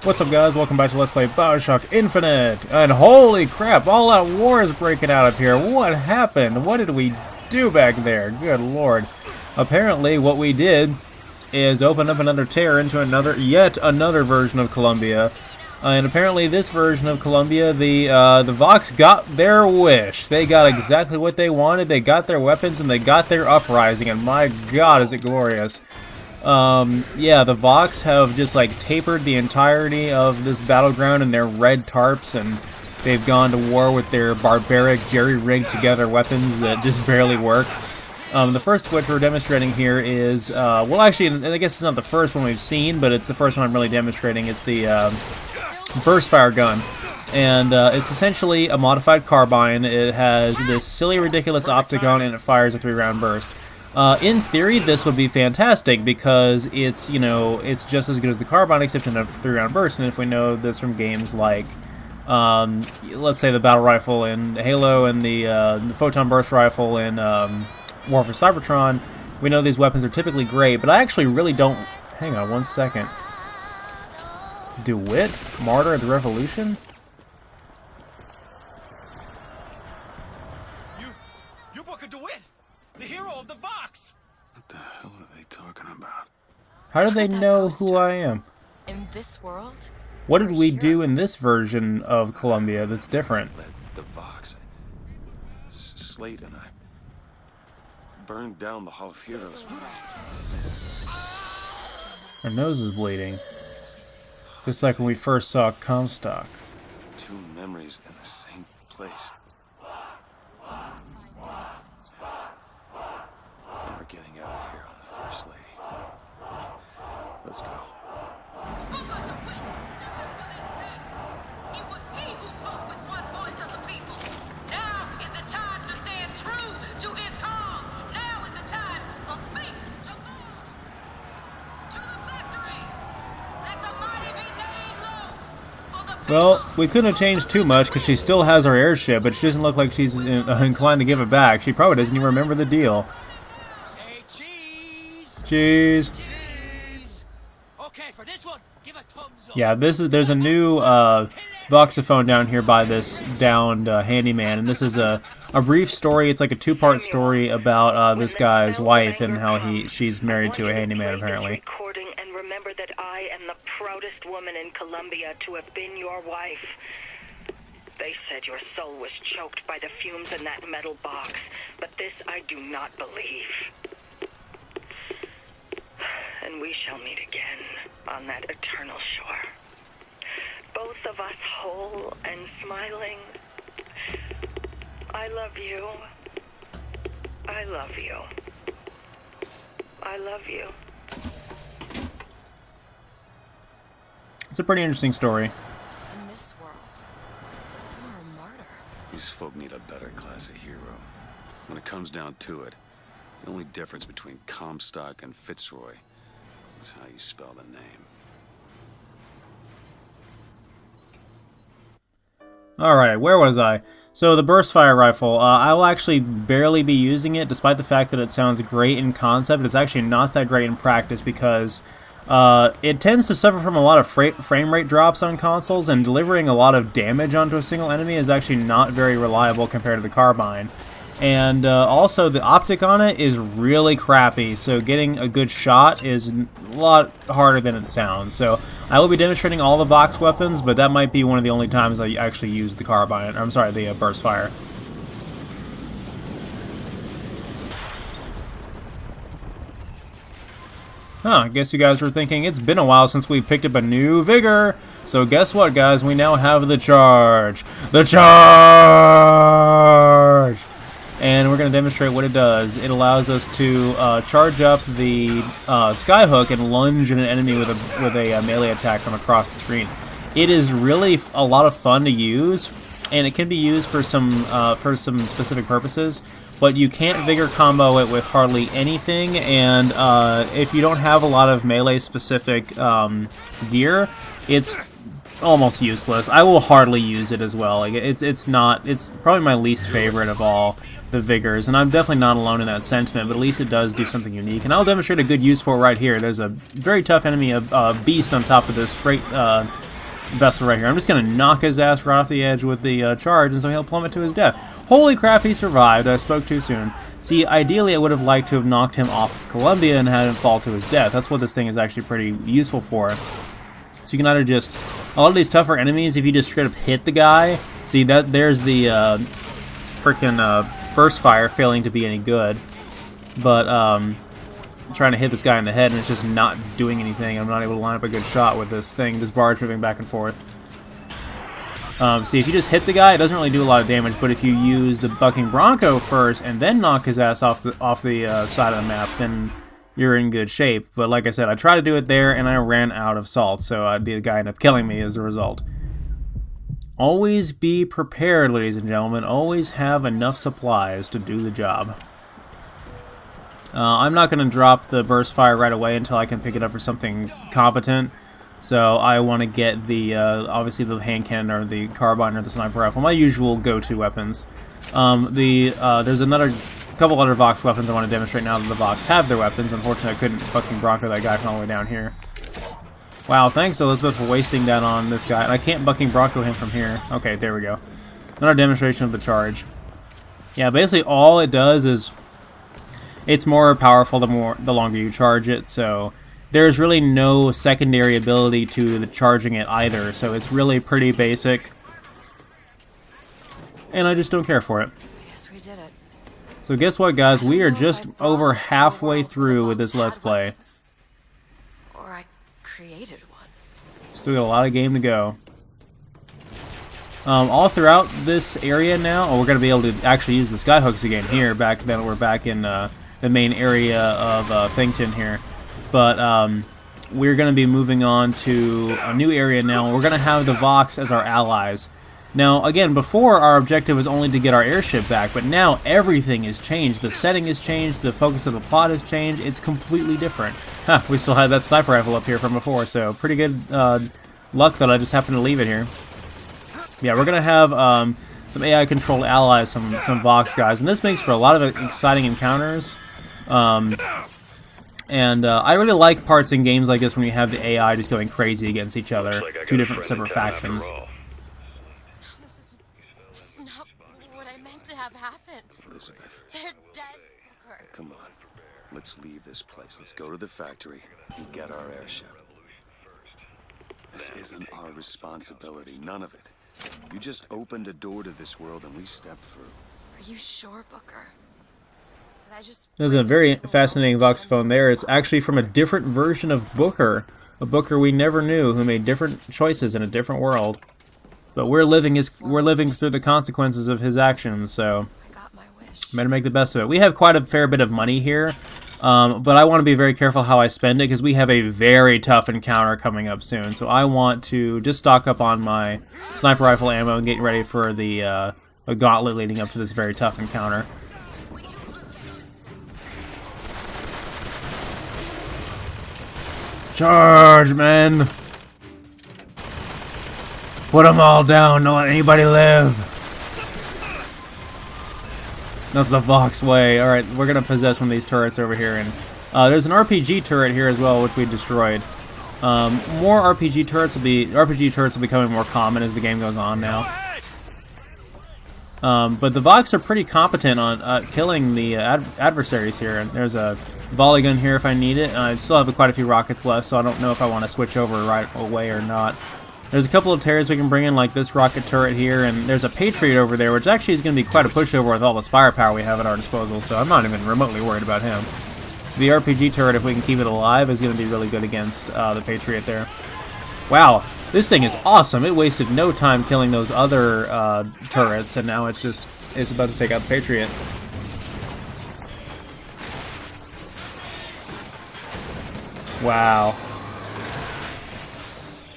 What's up, guys? Welcome back to Let's Play Bioshock Infinite! And holy crap, all-out war is breaking out up here. What happened? What did we do back there? Good lord. Apparently, what we did is open up another tear into yet another version of Columbia. And apparently this version of Columbia, the Vox got their wish. They got exactly what they wanted, they got their weapons, and they got their uprising, and my god, is it glorious. Yeah, the Vox have just like tapered the entirety of this battleground in their red tarps, and they've gone to war with their barbaric, jerry-rigged together weapons that just barely work. The first of which we're demonstrating here is, well actually, I guess it's not the first one we've seen, but it's the first one I'm really demonstrating. It's the burst fire gun. And it's essentially a modified carbine. It has this silly, ridiculous opticon, and it fires a 3-round burst. In theory, this would be fantastic because it's, you know, it's just as good as the carbine except in a 3-round burst. And if we know this from games like, let's say the battle rifle in Halo and the photon burst rifle in War for Cybertron, we know these weapons are typically great. But I actually really don't. Hang on one second. DeWitt, Martyr of the Revolution. You book a DeWitt, the hero of the Vox. What the hell are they talking about? How do they know who I am? In this world? What did we do in this version of Columbia that's different? Led the Vox. Slate and I burned down the Hall of Heroes. Our nose is bleeding. Just like when we first saw Comstock. 2 memories in the same place. And we're getting out of here on the First Lady. Let's go. Well, we couldn't have changed too much because she still has our airship, but she doesn't look like she's inclined to give it back. She probably doesn't even remember the deal. Say cheese. Cheese. Cheese. Okay, for this one, give a thumbs up. Yeah, there's a new voxophone down here by this downed handyman, and this is a brief story. It's like a 2-part story about this guy's wife and how she's married to a handyman apparently. Remember that I am the proudest woman in Columbia to have been your wife. They said your soul was choked by the fumes in that metal box, but this I do not believe. And we shall meet again on that eternal shore. Both of us whole and smiling. I love you. I love you. I love you. It's a pretty interesting story. In this world, you're a martyr. These folk need a better class of hero. When it comes down to it, the only difference between Comstock and Vitzroy is how you spell the name. Alright, where was I? So the burst fire rifle, I'll actually barely be using it, despite the fact that it sounds great in concept. It's actually not that great in practice because it tends to suffer from a lot of frame rate drops on consoles, and delivering a lot of damage onto a single enemy is actually not very reliable compared to the carbine. And also the optic on it is really crappy, so getting a good shot is a lot harder than it sounds. So I will be demonstrating all the Vox weapons, but that might be one of the only times I actually use the carbine, I'm sorry, the burst fire. Huh, I guess you guys were thinking it's been a while since we picked up a new vigor. So guess what, guys? We now have the charge. The charge! And we're going to demonstrate what it does. It allows us to charge up the skyhook and lunge at an enemy with a melee attack from across the screen. It is really a lot of fun to use, and it can be used for some specific purposes. But you can't vigor combo it with hardly anything, and if you don't have a lot of melee-specific gear, it's almost useless. I will hardly use it as well. Like it's probably my least favorite of all the vigors, and I'm definitely not alone in that sentiment. But at least it does do something unique, and I'll demonstrate a good use for it right here. There's a very tough enemy, a beast on top of this freight vessel right here. I'm just going to knock his ass right off the edge with the charge, and so he'll plummet to his death. Holy crap, he survived. I spoke too soon. See, ideally I would have liked to have knocked him off Columbia and had him fall to his death. That's what this thing is actually pretty useful for. So you can either just... A lot of these tougher enemies, if you just straight up hit the guy... See, there's the frickin' burst fire failing to be any good. But, trying to hit this guy in the head and it's just not doing anything. I'm not able to line up a good shot with this thing, this barge moving back and forth. See, if you just hit the guy, it doesn't really do a lot of damage, but if you use the Bucking Bronco first and then knock his ass off the side of the map, then you're in good shape. But like I said, I tried to do it there and I ran out of salt, so the guy ended up killing me as a result. Always be prepared, ladies and gentlemen. Always have enough supplies to do the job. I'm not going to drop the burst fire right away until I can pick it up for something competent. So I want to get the, obviously the hand cannon or the carbine or the sniper rifle, my usual go-to weapons. There's another couple other Vox weapons I want to demonstrate now that the Vox have their weapons. Unfortunately, I couldn't fucking Bronco that guy from all the way down here. Wow, thanks Elizabeth for wasting that on this guy. And I can't Bucking Bronco him from here. Okay, there we go. Another demonstration of the charge. Yeah, basically all it does is... It's more powerful the longer you charge it, so there's really no secondary ability to the charging it either, so it's really pretty basic. And I just don't care for it. Yes, we did it. So guess what, guys? We are just over halfway through with this Let's Play. Or I created one. Still got a lot of game to go. All throughout this area now, we're going to be able to actually use the skyhooks again here. Then we're back in the main area of Fengton here. But we're going to be moving on to a new area now. We're going to have the Vox as our allies. Now, again, before our objective was only to get our airship back, but now everything has changed. The setting has changed, the focus of the plot has changed. It's completely different. Huh, we still had that sniper rifle up here from before, so pretty good luck that I just happened to leave it here. Yeah, we're going to have some AI-controlled allies, some Vox guys, and this makes for a lot of exciting encounters. I really like parts in games like this when you have the AI just going crazy against each other, two different separate factions. This is not what I meant to have happen. Elizabeth, They're dead, Booker. come on. Let's leave this place. Let's go to the factory and get our airship. This isn't our responsibility, none of it. You just opened a door to this world and we stepped through. Are you sure, Booker? Did I just... There's a very fascinating Voxophone there. It's actually from a different version of Booker. A Booker we never knew, who made different choices in a different world. But we're living through the consequences of his actions, so I got my wish. better make the best of it. We have quite a fair bit of money here, but I want to be very careful how I spend it because we have a very tough encounter coming up soon. So I want to just stock up on my sniper rifle ammo and get ready for the gauntlet leading up to this very tough encounter. Charge, men! Put them all down, don't let anybody live! That's the Vox way. Alright, we're gonna possess one of these turrets over here, and there's an RPG turret here as well, which we destroyed. More RPG turrets will be becoming more common as the game goes on now. But the Vox are pretty competent on killing the adversaries here, and there's a volley gun here if I need it. I still have quite a few rockets left, so I don't know if I want to switch over right away or not. There's a couple of terrors we can bring in, like this rocket turret here, and there's a Patriot over there, which actually is going to be quite a pushover with all this firepower we have at our disposal, so I'm not even remotely worried about him. The RPG turret, if we can keep it alive, is going to be really good against the Patriot there. Wow, this thing is awesome. It wasted no time killing those other turrets, and now it's about to take out the Patriot. Wow.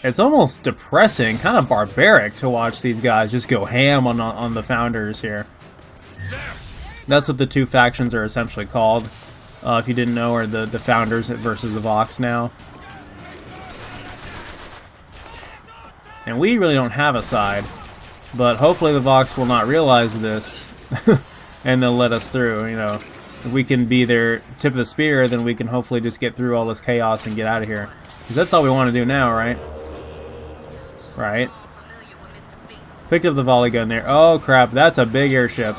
It's almost depressing, kind of barbaric to watch these guys just go ham on the Founders here. That's what the two factions are essentially called. If you didn't know, are the Founders versus the Vox now. And we really don't have a side, but hopefully the Vox will not realize this, and they'll let us through, you know. If we can be their tip of the spear, then we can hopefully just get through all this chaos and get out of here. Because that's all we want to do now, right? Right. Picked up the volley gun there. Oh crap, that's a big airship.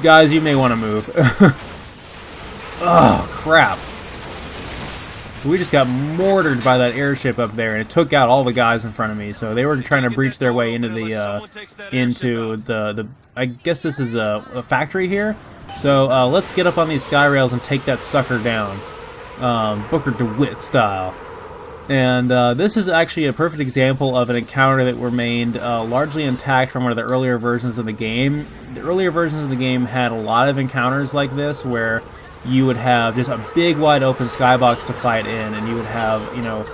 Guys, you may want to move. Oh crap. So we just got mortared by that airship up there, and it took out all the guys in front of me. So they were trying to breach their way into the I guess this is a factory here. So let's get up on these sky rails and take that sucker down, Booker DeWitt style. And this is actually a perfect example of an encounter that remained largely intact from one of the earlier versions of the game. The earlier versions of the game had a lot of encounters like this, where you would have just a big wide open skybox to fight in, and you would have, you know,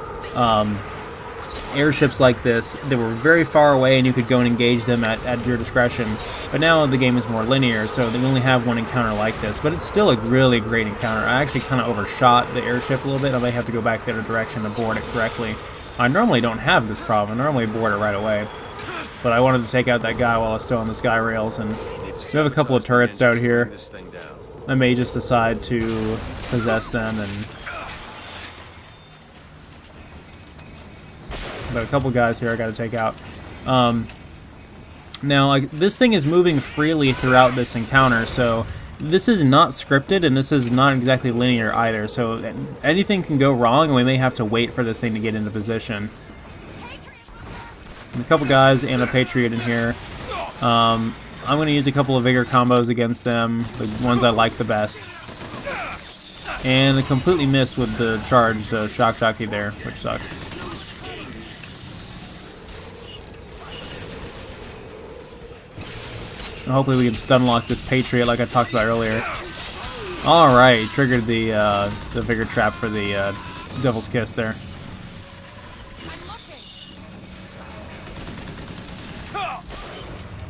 airships like this that were very far away, and you could go and engage them at your discretion. But now the game is more linear, so they only have one encounter like this, but it's still a really great encounter. I actually kind of overshot the airship a little bit. I may have to go back the other direction to board it correctly. I normally don't have this problem. I normally board it right away, but I wanted to take out that guy while I was still on the sky rails. And we have a couple of turrets down here. I may just decide to possess them, and but a couple guys here I got to take out. Now, like, this thing is moving freely throughout this encounter, so this is not scripted, and this is not exactly linear either. So anything can go wrong, and we may have to wait for this thing to get into position. And a couple guys and a Patriot in here. I'm going to use a couple of Vigor combos against them, the ones I like the best. And I completely missed with the charged shock jockey there, which sucks. And hopefully we can stun lock this Patriot like I talked about earlier. Alright, triggered the Vigor trap for the Devil's Kiss there.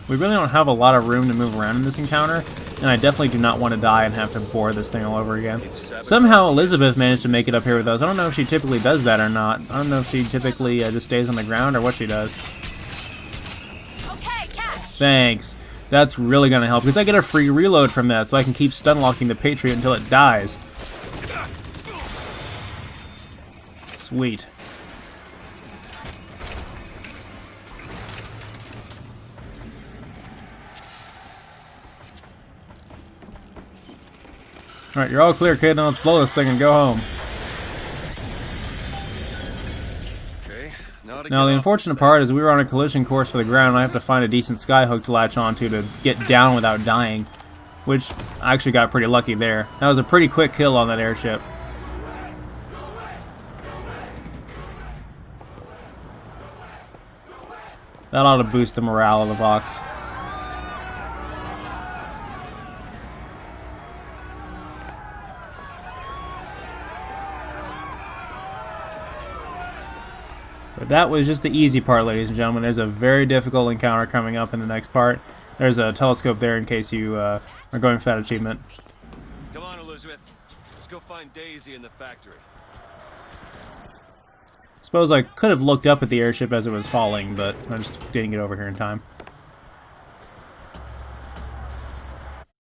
We really don't have a lot of room to move around in this encounter, and I definitely do not want to die and have to bore this thing all over again. Somehow Elizabeth managed to make it up here with us. I don't know if she typically does that or not. I don't know if she typically just stays on the ground or what she does. Okay, catch. Thanks. That's really going to help, because I get a free reload from that, so I can keep stun locking the Patriot until it dies. Sweet. Alright, you're all clear, kid. Now let's blow this thing and go home. Now, the unfortunate part is we were on a collision course for the ground, and I have to find a decent skyhook to latch onto to get down without dying, which I actually got pretty lucky there. That was a pretty quick kill on that airship. That ought to boost the morale of the box. But that was just the easy part, ladies and gentlemen. There's a very difficult encounter coming up in the next part. There's a telescope there in case you are going for that achievement. Come on, Elizabeth. Let's go find Daisy in the factory. Suppose I could have looked up at the airship as it was falling, but I just didn't get over here in time.